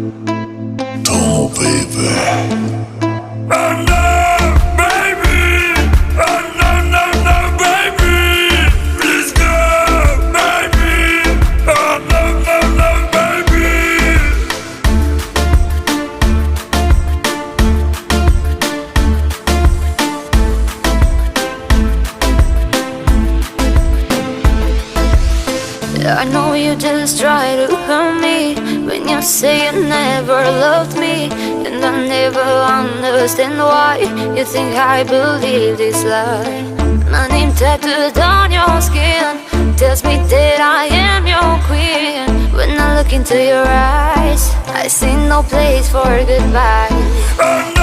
Oh, baby. Oh, no, baby. Oh, no, no, no, baby. Please go, baby. Oh, no, no, no, baby. I know you just try to hurt me when you say you never loved me, and I never understand why you think I believe this lie. My name tattooed on your skin tells me that I am your queen. When I look into your eyes, I see no place for goodbye.